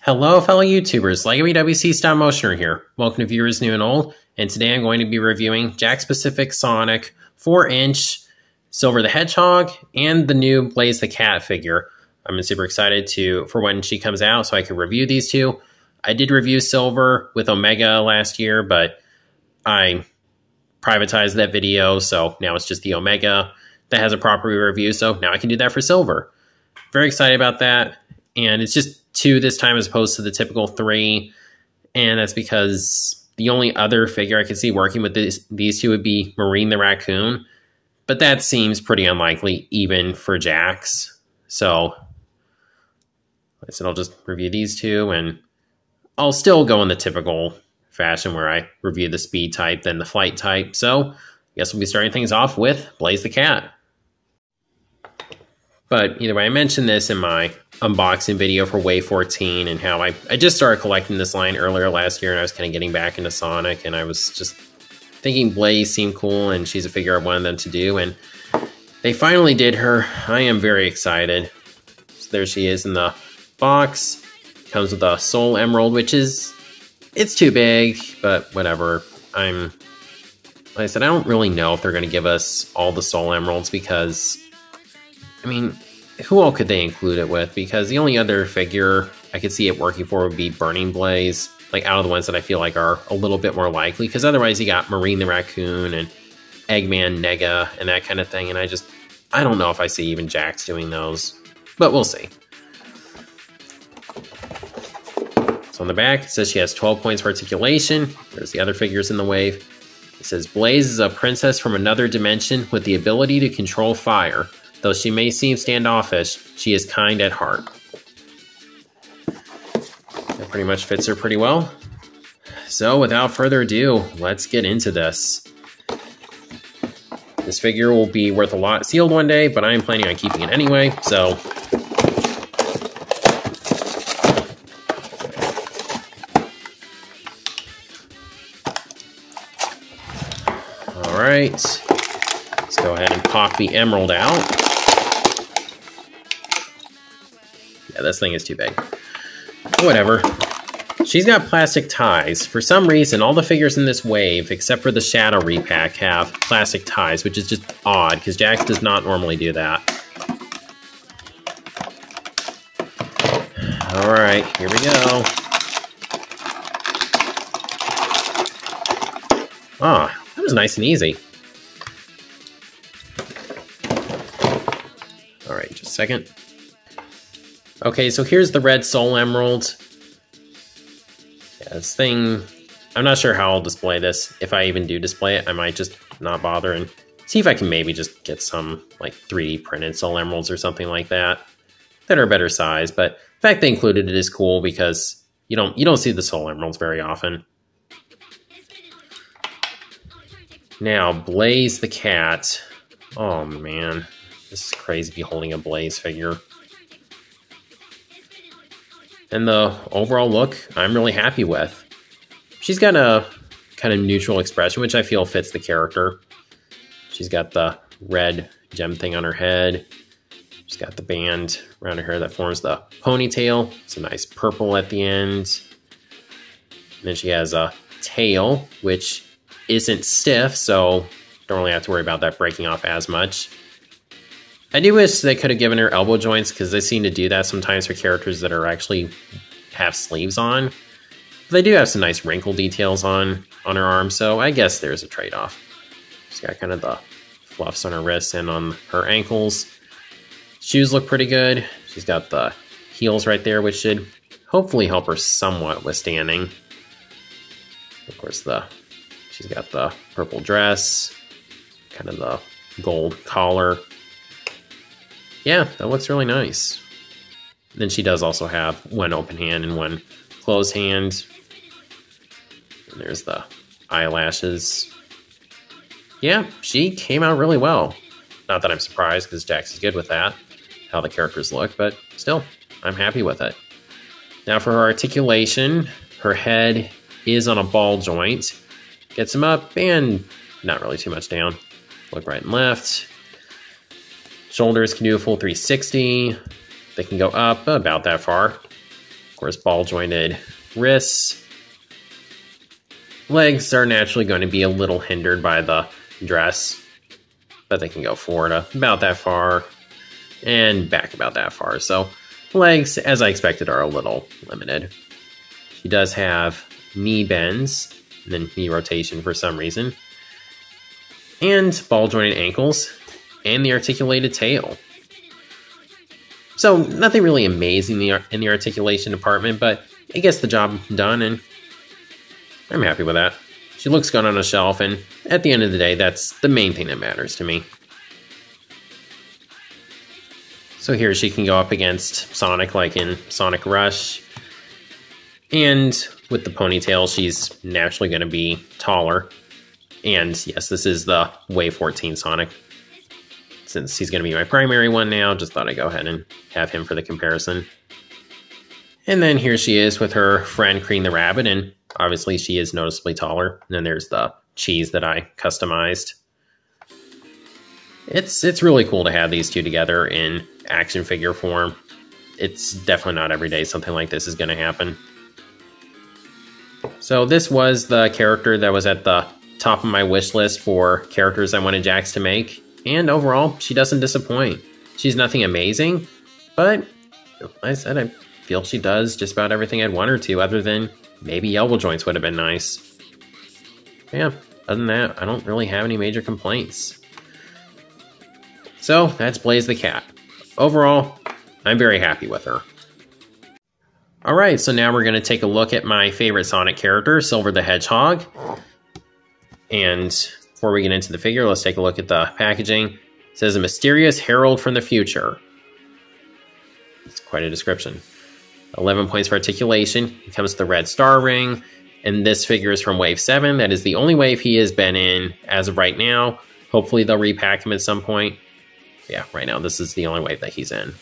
Hello fellow YouTubers, LEGO BWC Stop Motioner here. Welcome to viewers new and old, and today I'm going to be reviewing Jakks Pacific Sonic 4-inch Silver the Hedgehog and the new Blaze the Cat figure. I'm super excited for when she comes out so I can review these two. I did review Silver with Omega last year, but I privatized that video, so now it's just the Omega that has a proper review, so now I can do that for Silver. Very excited about that, and it's just 2 this time as opposed to the typical 3, and that's because the only other figure I could see working with these two would be Marine the Raccoon, but that seems pretty unlikely even for Jakks. So like I said, I'll just review these 2, and I'll still go in the typical fashion where I review the speed type, then the flight type. So I guess we'll be starting things off with Blaze the Cat. But either way, I mentioned this in my unboxing video for Wave 14 and how I just started collecting this line earlier last year, and I was kind of getting back into Sonic, and I was just thinking Blaze seemed cool and she's a figure I wanted them to do, and they finally did her. I am very excited. So there she is in the box. Comes with a Soul Emerald, which is, it's too big, but whatever. Like I said, I don't really know if they're going to give us all the Soul Emeralds because, I mean, who all could they include it with? Because the only other figure I could see it working for would be Burning Blaze, like out of the ones that I feel like are a little bit more likely, because otherwise you got Marine the Raccoon and Eggman, Nega, and that kind of thing, and I don't know if I see even Jakks doing those, but we'll see. So on the back, it says she has 12 points for articulation. There's the other figures in the wave. It says, Blaze is a princess from another dimension with the ability to control fire. Though she may seem standoffish, she is kind at heart. That pretty much fits her pretty well. So without further ado, let's get into this. This figure will be worth a lot sealed one day, but I am planning on keeping it anyway, so... Alright, let's go ahead and pop the emerald out. Yeah, this thing is too big. Whatever. She's got plastic ties. For some reason, all the figures in this wave, except for the Shadow repack, have plastic ties, which is just odd, because Jakks does not normally do that. Alright, here we go. Ah, that was nice and easy. Alright, just a second. Okay, so here's the red Soul Emerald. Yeah, this thing, I'm not sure how I'll display this. If I even do display it, I might just not bother and see if I can maybe just get some like 3D printed Soul Emeralds or something like that are a better size. But the fact they included it is cool because you don't see the Soul Emeralds very often. Now, Blaze the Cat. Oh man, this is crazy to be holding a Blaze figure. And the overall look, I'm really happy with. She's got a kind of neutral expression, which I feel fits the character. She's got the red gem thing on her head. She's got the band around her hair that forms the ponytail. It's a nice purple at the end. And then she has a tail, which isn't stiff, so don't really have to worry about that breaking off as much. I do wish they could have given her elbow joints, because they seem to do that sometimes for characters that are actually have sleeves on. But they do have some nice wrinkle details on her arm, so I guess there's a trade-off. She's got kind of the fluffs on her wrists and on her ankles. Shoes look pretty good. She's got the heels right there, which should hopefully help her somewhat with standing. Of course, she's got the purple dress, kind of the gold collar. Yeah, that looks really nice. Then she does also have one open hand and one closed hand. And there's the eyelashes. Yeah, she came out really well. Not that I'm surprised, because Jakks is good with that, how the characters look, but still, I'm happy with it. Now for her articulation, her head is on a ball joint. Gets him up and not really too much down. Look right and left. Shoulders can do a full 360. They can go up about that far. Of course, ball-jointed wrists. Legs are naturally going to be a little hindered by the dress, but they can go forward about that far and back about that far. So legs, as I expected, are a little limited. She does have knee bends and then knee rotation for some reason, and ball-jointed ankles and the articulated tail. So nothing really amazing in the articulation department, but it gets the job done, and I'm happy with that. She looks good on a shelf, and at the end of the day, that's the main thing that matters to me. So here she can go up against Sonic like in Sonic Rush. And with the ponytail, she's naturally going to be taller. And yes, this is the Wave 14 Sonic. Since he's going to be my primary one now, just thought I'd go ahead and have him for the comparison. And then here she is with her friend Cream the Rabbit, and obviously she is noticeably taller. And then there's the cheese that I customized. It's really cool to have these two together in action figure form. It's definitely not every day something like this is going to happen. So this was the character that was at the top of my wish list for characters I wanted Jakks to make. And overall, she doesn't disappoint. She's nothing amazing, but like I said, I feel she does just about everything I'd want her to, other than maybe elbow joints would have been nice. Yeah, other than that, I don't really have any major complaints. So that's Blaze the Cat. Overall, I'm very happy with her. Alright, so now we're going to take a look at my favorite Sonic character, Silver the Hedgehog. And before we get into the figure, let's take a look at the packaging. It says, a mysterious herald from the future. It's quite a description. 11 points for articulation. It comes with the red star ring. And this figure is from Wave 7. That is the only wave he has been in as of right now. Hopefully they'll repack him at some point. Yeah, right now this is the only wave that he's in.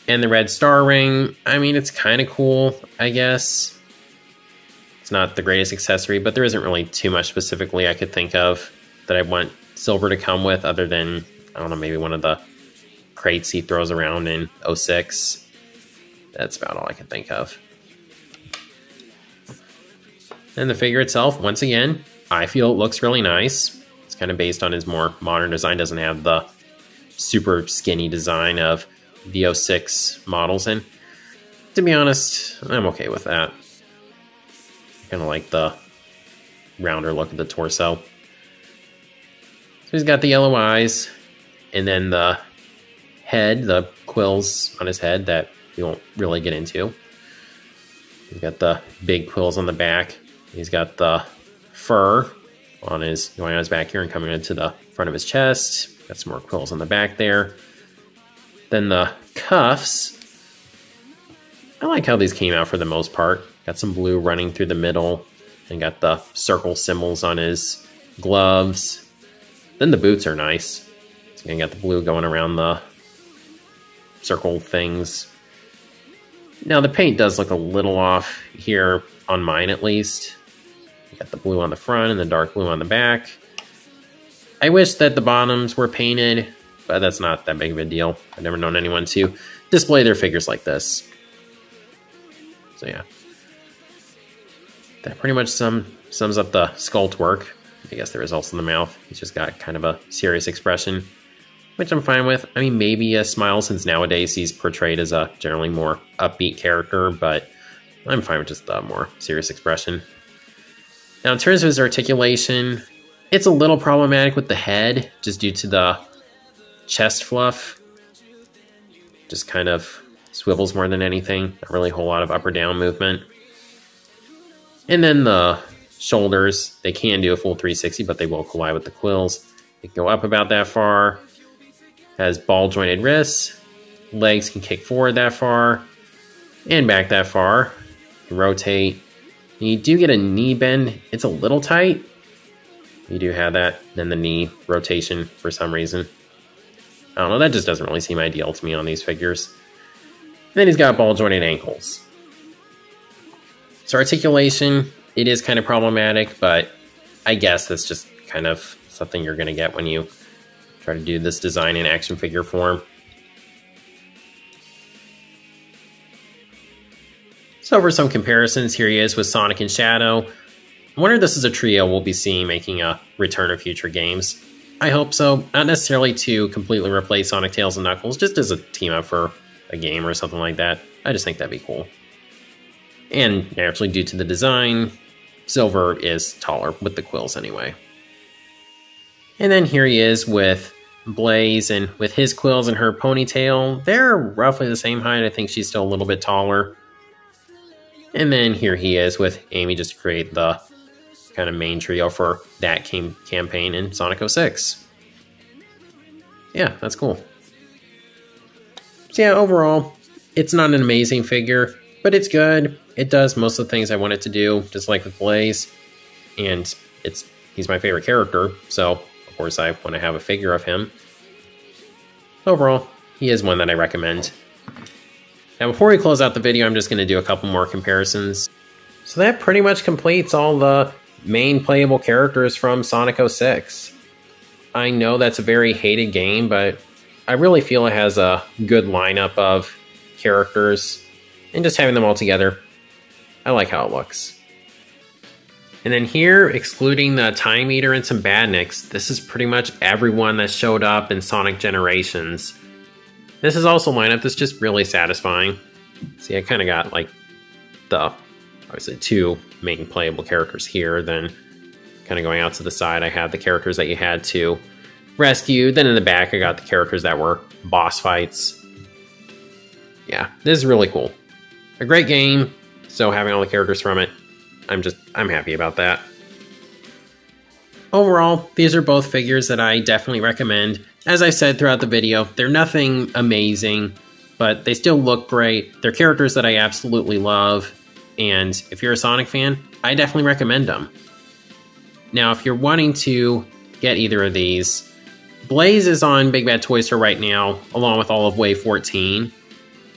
And the red star ring, I mean, it's kind of cool, I guess. It's not the greatest accessory, but there isn't really too much specifically I could think of that I want Silver to come with, other than, I don't know, maybe one of the crates he throws around in 06. That's about all I can think of. And the figure itself, once again, I feel it looks really nice. It's kind of based on his more modern design. Doesn't have the super skinny design of the 06 models. And to be honest, I'm okay with that. Kind of like the rounder look of the torso. So he's got the yellow eyes, and then the head, the quills on his head that we won't really get into. He's got the big quills on the back. He's got the fur on his, going on his back here and coming into the front of his chest. Got some more quills on the back there. Then the cuffs. I like how these came out for the most part. Got some blue running through the middle, and got the circle symbols on his gloves. Then the boots are nice. So you got the blue going around the circle things. Now the paint does look a little off here, on mine at least. You got the blue on the front and the dark blue on the back. I wish that the bottoms were painted, but that's not that big of a deal. I've never known anyone to display their figures like this. So yeah. That pretty much sums up the sculpt work. I guess there is also the mouth. He's just got kind of a serious expression, which I'm fine with. I mean, maybe a smile, since nowadays he's portrayed as a generally more upbeat character, but I'm fine with just the more serious expression. Now, in terms of his articulation, it's a little problematic with the head, just due to the chest fluff. Just kind of swivels more than anything. Not really a whole lot of up or down movement. And then the shoulders, they can do a full 360, but they will collide with the quills. They can go up about that far. Has ball jointed wrists. Legs can kick forward that far and back that far. Rotate. You do get a knee bend. It's a little tight. You do have that. Then the knee rotation for some reason. I don't know, that just doesn't really seem ideal to me on these figures. And then he's got ball jointed ankles. So articulation, it is kind of problematic, but I guess that's just kind of something you're going to get when you Try to do this design in action figure form. So for some comparisons, here he is with Sonic and Shadow. I wonder if this is a trio we'll be seeing making a return of future games. I hope so, not necessarily to completely replace Sonic, Tails, and Knuckles, just as a team up for a game or something like that. I just think that'd be cool. And naturally, due to the design, Silver is taller with the quills anyway. And then here he is with Blaze, and with his quills and her ponytail, they're roughly the same height. I think she's still a little bit taller. And then here he is with Amy, just to create the kind of main trio for that campaign in Sonic 06. Yeah, that's cool. So yeah, overall, it's not an amazing figure, but it's good. It does most of the things I want it to do, just like with Blaze. And he's my favorite character, so of course I want to have a figure of him. Overall, he is one that I recommend. Now before we close out the video, I'm just going to do a couple more comparisons. So that pretty much completes all the main playable characters from Sonic 06. I know that's a very hated game, but I really feel it has a good lineup of characters, and just having them all together, I like how it looks. And then here, excluding the Time Eater and some Badniks, this is pretty much everyone that showed up in Sonic Generations. This is also a lineup that's just really satisfying. See, I kind of got like the, obviously, two main playable characters here, then kind of going out to the side, I have the characters that you had to rescue. Then in the back, I got the characters that were boss fights. Yeah, this is really cool. A great game, so having all the characters from it, I'm happy about that. Overall, these are both figures that I definitely recommend. As I said throughout the video, they're nothing amazing, but they still look great. They're characters that I absolutely love, and if you're a Sonic fan, I definitely recommend them. Now, if you're wanting to get either of these, Blaze is on Big Bad Toy Store right now, along with all of Wave 14.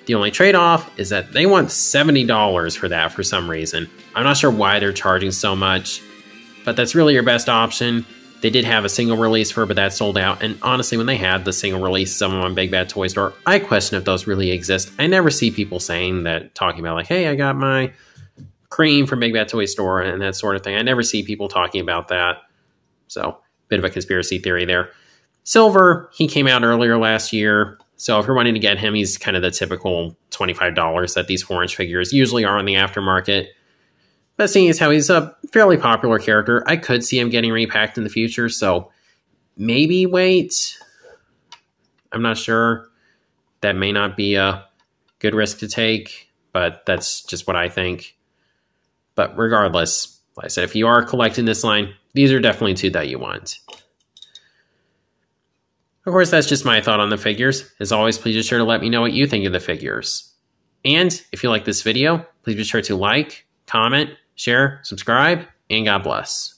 The only trade-off is that they want $70 for that for some reason. I'm not sure why they're charging so much, but that's really your best option. They did have a single release for it, but that sold out. And honestly, when they had the single release, some of them on Big Bad Toy Store, I question if those really exist. I never see people saying that, talking about like, hey, I got my cream from Big Bad Toy Store and that sort of thing. I never see people talking about that. So, bit of a conspiracy theory there. Silver, he came out earlier last year. So if you're wanting to get him, he's kind of the typical $25 that these 4-inch figures usually are on the aftermarket. But seeing as how he's a fairly popular character, I could see him getting repacked in the future. So maybe wait. I'm not sure. That may not be a good risk to take, but that's just what I think. But regardless, like I said, if you are collecting this line, these are definitely two that you want. Of course, that's just my thought on the figures. As always, please be sure to let me know what you think of the figures. And if you like this video, please be sure to like, comment, share, subscribe, and God bless.